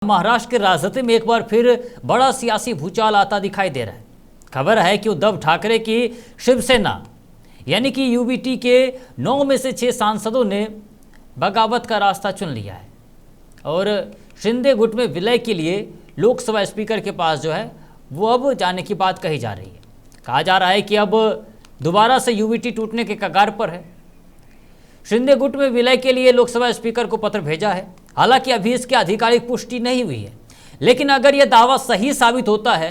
महाराष्ट्र के राजनीति में एक बार फिर बड़ा सियासी भूचाल आता दिखाई दे रहा है। खबर है कि उद्धव ठाकरे की शिवसेना यानी कि यूबीटी के 9 में से 6 सांसदों ने बगावत का रास्ता चुन लिया है और शिंदे गुट में विलय के लिए लोकसभा स्पीकर के पास जो है वो अब जाने की बात कही जा रही है। कहा जा रहा है कि अब दोबारा से यूबीटी टूटने के कगार पर है। शिंदे गुट में विलय के लिए लोकसभा स्पीकर को पत्र भेजा है। हालांकि अभी इसकी आधिकारिक पुष्टि नहीं हुई है, लेकिन अगर यह दावा सही साबित होता है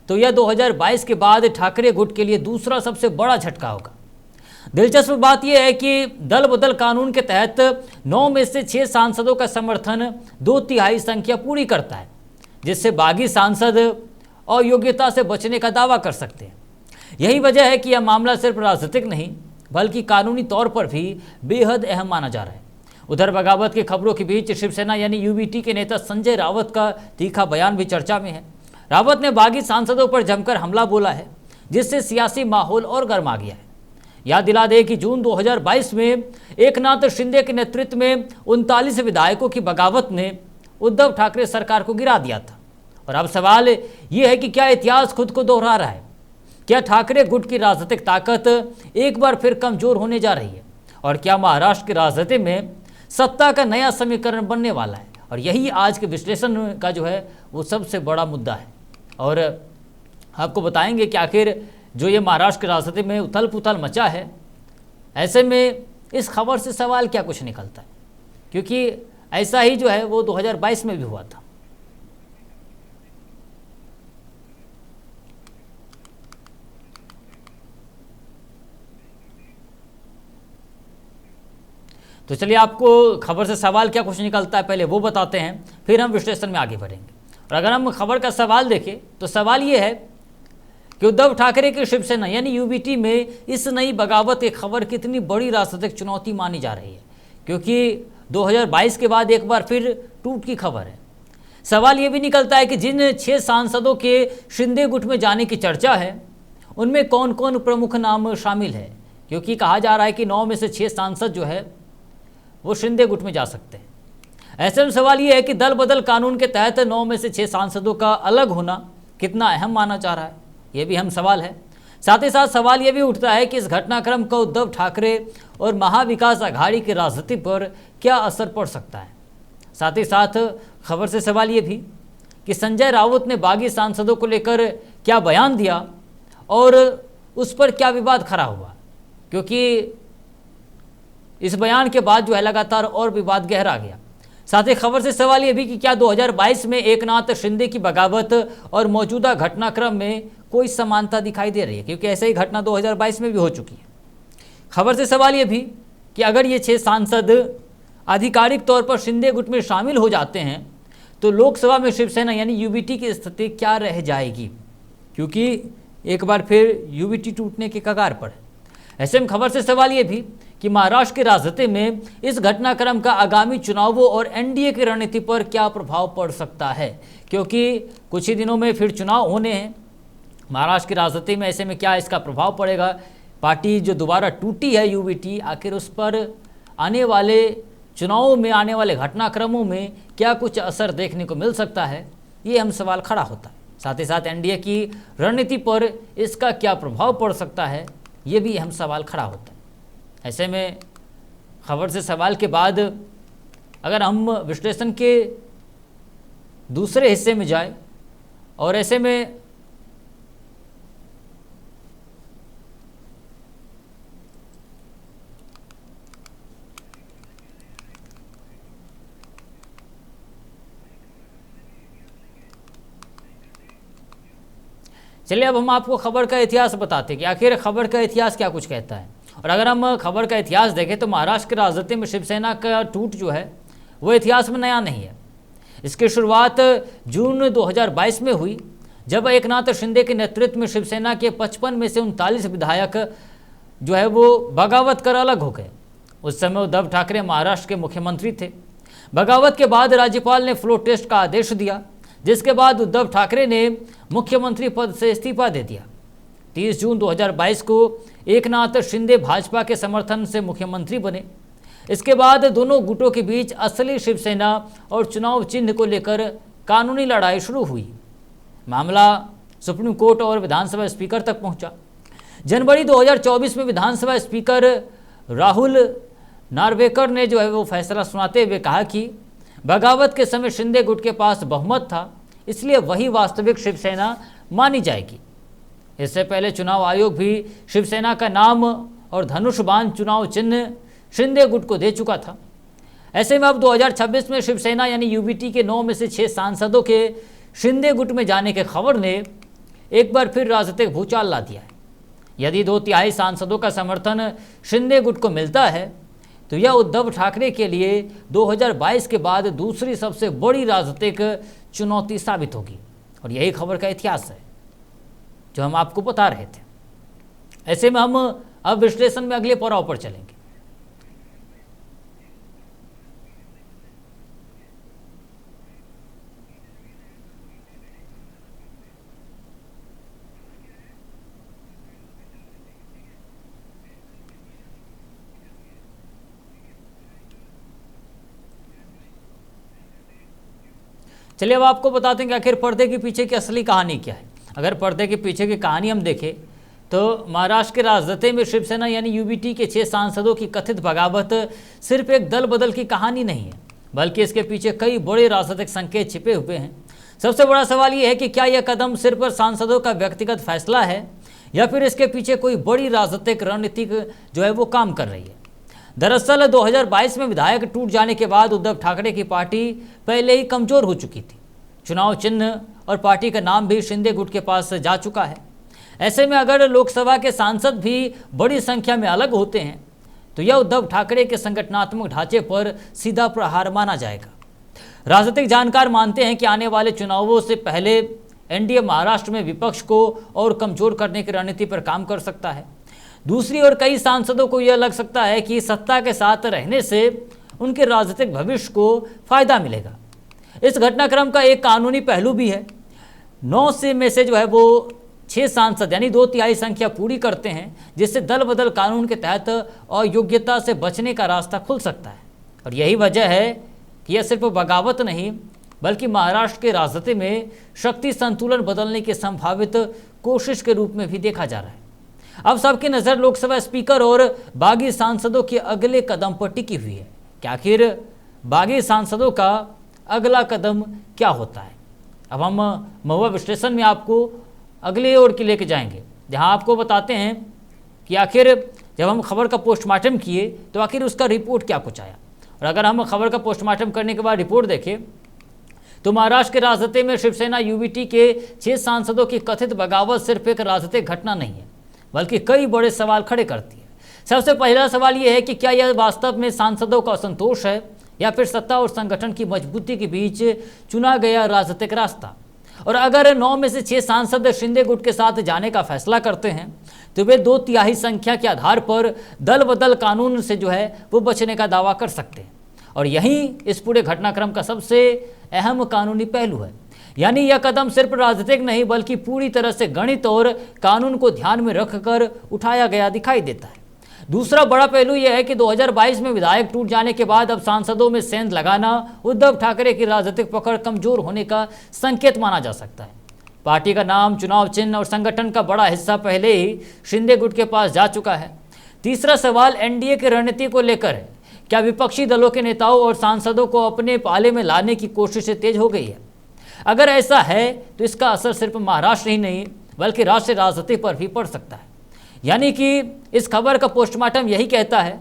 तो यह 2022 के बाद ठाकरे गुट के लिए दूसरा सबसे बड़ा झटका होगा। दिलचस्प बात यह है कि दल बदल कानून के तहत 9 में से 6 सांसदों का समर्थन 2/3 संख्या पूरी करता है, जिससे बागी सांसद अयोग्यता से बचने का दावा कर सकते हैं। यही वजह है कि यह मामला सिर्फ राजनीतिक नहीं बल्कि कानूनी तौर पर भी बेहद अहम माना जा रहा है। उधर बगावत की खबरों के बीच शिवसेना यानी यूबीटी के नेता संजय रावत का तीखा बयान भी चर्चा में है। रावत ने बागी सांसदों पर जमकर हमला बोला है, जिससे सियासी माहौल और गर्मा गया है। याद दिला दें कि जून 2022 में एकनाथ शिंदे के नेतृत्व में 39 विधायकों की बगावत ने उद्धव ठाकरे सरकार को गिरा दिया था। और अब सवाल ये है कि क्या इतिहास खुद को दोहरा रहा है? क्या ठाकरे गुट की राजनीतिक ताकत एक बार फिर कमजोर होने जा रही है? और क्या महाराष्ट्र की राजनीति में सत्ता का नया समीकरण बनने वाला है? और यही आज के विश्लेषण का जो है वो सबसे बड़ा मुद्दा है। और आपको बताएंगे कि आखिर जो ये महाराष्ट्र की राजनीति में उथल पुथल मचा है, ऐसे में इस खबर से सवाल क्या कुछ निकलता है, क्योंकि ऐसा ही जो है वो 2022 में भी हुआ था। तो चलिए आपको खबर से सवाल क्या कुछ निकलता है पहले वो बताते हैं, फिर हम विश्लेषण में आगे बढ़ेंगे। और अगर हम खबर का सवाल देखें तो सवाल ये है कि उद्धव ठाकरे की शिवसेना यानी यूबीटी में इस नई बगावत एक खबर कितनी बड़ी राजनीतिक चुनौती मानी जा रही है, क्योंकि 2022 के बाद एक बार फिर टूट की खबर है। सवाल ये भी निकलता है कि जिन 6 सांसदों के शिंदे गुट में जाने की चर्चा है उनमें कौन कौन प्रमुख नाम शामिल है, क्योंकि कहा जा रहा है कि 9 में से 6 सांसद जो है वो शिंदे गुट में जा सकते हैं। ऐसे में सवाल ये है कि दल बदल कानून के तहत 9 में से 6 सांसदों का अलग होना कितना अहम माना जा रहा है, ये भी अहम सवाल है। साथ ही साथ सवाल ये भी उठता है कि इस घटनाक्रम का उद्धव ठाकरे और महाविकास आघाड़ी की राजनीति पर क्या असर पड़ सकता है। साथ ही साथ खबर से सवाल ये भी कि संजय राउत ने बागी सांसदों को लेकर क्या बयान दिया और उस पर क्या विवाद खड़ा हुआ, क्योंकि इस बयान के बाद जो है लगातार और विवाद गहरा गया। साथ ही खबर से सवाल ये भी कि क्या 2022 में एकनाथ शिंदे की बगावत और मौजूदा घटनाक्रम में कोई समानता दिखाई दे रही है, क्योंकि ऐसे ही घटना 2022 में भी हो चुकी है। खबर से सवाल ये भी कि अगर ये 6 सांसद आधिकारिक तौर पर शिंदे गुट में शामिल हो जाते हैं तो लोकसभा में शिवसेना यानी यूबीटी की स्थिति क्या रह जाएगी, क्योंकि एक बार फिर यूबीटी टूटने के कगार पर है। ऐसे में खबर से सवाल ये भी कि महाराष्ट्र की राजनीति में इस घटनाक्रम का आगामी चुनावों और एनडीए की रणनीति पर क्या प्रभाव पड़ सकता है, क्योंकि कुछ ही दिनों में फिर चुनाव होने हैं महाराष्ट्र की राजनीति में। ऐसे में क्या इसका प्रभाव पड़ेगा? पार्टी जो दोबारा टूटी है यूबीटी, आखिर उस पर आने वाले चुनावों में, आने वाले घटनाक्रमों में क्या कुछ असर देखने को मिल सकता है, ये हम सवाल खड़ा होता है। साथ ही साथ एनडीए की रणनीति पर इसका क्या प्रभाव पड़ सकता है, ये भी अहम सवाल खड़ा होता है। ऐसे में खबर से सवाल के बाद अगर हम विश्लेषण के दूसरे हिस्से में जाए, और ऐसे में चलिए अब हम आपको खबर का इतिहास बताते हैं कि आखिर खबर का इतिहास क्या कुछ कहता है। और अगर हम खबर का इतिहास देखें तो महाराष्ट्र की राजनीति में शिवसेना का टूट जो है वो इतिहास में नया नहीं है। इसकी शुरुआत जून 2022 में हुई, जब एकनाथ शिंदे के नेतृत्व में शिवसेना के 55 में से 39 विधायक जो है वो बगावत कर अलग हो गए। उस समय उद्धव ठाकरे महाराष्ट्र के मुख्यमंत्री थे। बगावत के बाद राज्यपाल ने फ्लोर टेस्ट का आदेश दिया, जिसके बाद उद्धव ठाकरे ने मुख्यमंत्री पद से इस्तीफा दे दिया। 30 जून 2022 को एकनाथ शिंदे भाजपा के समर्थन से मुख्यमंत्री बने। इसके बाद दोनों गुटों के बीच असली शिवसेना और चुनाव चिन्ह को लेकर कानूनी लड़ाई शुरू हुई। मामला सुप्रीम कोर्ट और विधानसभा स्पीकर तक पहुंचा। जनवरी 2024 में विधानसभा स्पीकर राहुल नार्वेकर ने जो है वो फैसला सुनाते हुए कहा कि बगावत के समय शिंदे गुट के पास बहुमत था, इसलिए वही वास्तविक शिवसेना मानी जाएगी। इससे पहले चुनाव आयोग भी शिवसेना का नाम और धनुष बाण चुनाव चिन्ह शिंदे गुट को दे चुका था। ऐसे में अब 2026 में शिवसेना यानी यूबीटी के 9 में से 6 सांसदों के शिंदे गुट में जाने की खबर ने एक बार फिर राजनीतिक भूचाल ला दिया है। यदि 2/3 सांसदों का समर्थन शिंदे गुट को मिलता है तो यह उद्धव ठाकरे के लिए 2022 के बाद दूसरी सबसे बड़ी राजनीतिक चुनौती साबित होगी। और यही खबर का इतिहास है जो हम आपको बता रहे थे। ऐसे में हम अब विश्लेषण में अगले पड़ाव पर चलेंगे। चलिए अब आपको बताते हैं कि आखिर पर्दे के पीछे की असली कहानी क्या है। अगर पर्दे के पीछे की कहानी हम देखें तो महाराष्ट्र के राजनीति में शिवसेना यानी यूबीटी के 6 सांसदों की कथित बगावत सिर्फ एक दल बदल की कहानी नहीं है, बल्कि इसके पीछे कई बड़े राजनीतिक संकेत छिपे हुए हैं। सबसे बड़ा सवाल यह है कि क्या यह कदम सिर्फ सांसदों का व्यक्तिगत फैसला है या फिर इसके पीछे कोई बड़ी राजनीतिक रणनीति जो है वो काम कर रही है। दरअसल 2022 में विधायक टूट जाने के बाद उद्धव ठाकरे की पार्टी पहले ही कमजोर हो चुकी थी। चुनाव चिन्ह और पार्टी का नाम भी शिंदे गुट के पास जा चुका है। ऐसे में अगर लोकसभा के सांसद भी बड़ी संख्या में अलग होते हैं तो यह उद्धव ठाकरे के संगठनात्मक ढांचे पर सीधा प्रहार माना जाएगा। राजनीतिक जानकार मानते हैं कि आने वाले चुनावों से पहले एनडीए महाराष्ट्र में विपक्ष को और कमजोर करने की रणनीति पर काम कर सकता है। दूसरी ओर कई सांसदों को यह लग सकता है कि सत्ता के साथ रहने से उनके राजनीतिक भविष्य को फायदा मिलेगा। इस घटनाक्रम का एक कानूनी पहलू भी है। 9 में से जो है वो 6 सांसद यानी 2/3 संख्या पूरी करते हैं, जिससे दल बदल कानून के तहत अयोग्यता से बचने का रास्ता खुल सकता है। और यही वजह है कि यह सिर्फ बगावत नहीं बल्कि महाराष्ट्र के राजनीति में शक्ति संतुलन बदलने की संभावित कोशिश के रूप में भी देखा जा रहा है। अब सबकी नज़र लोकसभा स्पीकर और बागी सांसदों के अगले कदम पर टिकी हुई है कि आखिर बागी सांसदों का अगला कदम क्या होता है। अब हम महुआ विश्लेषण में आपको अगले ओर की लेके जाएंगे, जहां आपको बताते हैं कि आखिर जब हम खबर का पोस्टमार्टम किए तो आखिर उसका रिपोर्ट क्या कुछ आया। और अगर हम खबर का पोस्टमार्टम करने के बाद रिपोर्ट देखें तो महाराष्ट्र के राजनीति में शिवसेना यूबीटी के 6 सांसदों की कथित बगावत सिर्फ एक राजनीतिक घटना नहीं है बल्कि कई बड़े सवाल खड़े करती है। सबसे पहला सवाल यह है कि क्या यह वास्तव में सांसदों का असंतोष है या फिर सत्ता और संगठन की मजबूती के बीच चुना गया राजनीतिक रास्ता। और अगर 9 में से 6 सांसद शिंदे गुट के साथ जाने का फैसला करते हैं तो वे 2/3 संख्या के आधार पर दल बदल कानून से जो है वो बचने का दावा कर सकते हैं। और यही इस पूरे घटनाक्रम का सबसे अहम कानूनी पहलू है। यानी यह कदम सिर्फ राजनीतिक नहीं बल्कि पूरी तरह से गणित और कानून को ध्यान में रखकर उठाया गया दिखाई देता है। दूसरा बड़ा पहलू यह है कि 2022 में विधायक टूट जाने के बाद अब सांसदों में सेंध लगाना उद्धव ठाकरे की राजनीतिक पकड़ कमजोर होने का संकेत माना जा सकता है। पार्टी का नाम, चुनाव चिन्ह और संगठन का बड़ा हिस्सा पहले ही शिंदे गुट के पास जा चुका है। तीसरा सवाल एनडीए की रणनीति को लेकर है। क्या विपक्षी दलों के नेताओं और सांसदों को अपने पाले में लाने की कोशिश तेज हो गई है? अगर ऐसा है तो इसका असर सिर्फ महाराष्ट्र ही नहीं बल्कि राष्ट्रीय राजनीति पर भी पड़ सकता है। यानी कि इस खबर का पोस्टमार्टम यही कहता है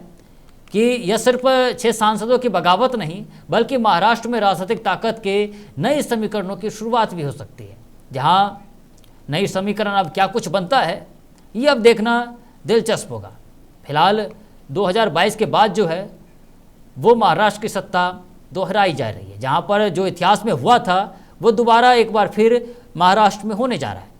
कि यह सिर्फ 6 सांसदों की बगावत नहीं बल्कि महाराष्ट्र में राजनीतिक ताकत के नए समीकरणों की शुरुआत भी हो सकती है। जहां नई समीकरण अब क्या कुछ बनता है ये अब देखना दिलचस्प होगा। फिलहाल 2022 के बाद जो है वो महाराष्ट्र की सत्ता दोहराई जा रही है। जहां पर जो इतिहास में हुआ था वो दोबारा एक बार फिर महाराष्ट्र में होने जा रहा है।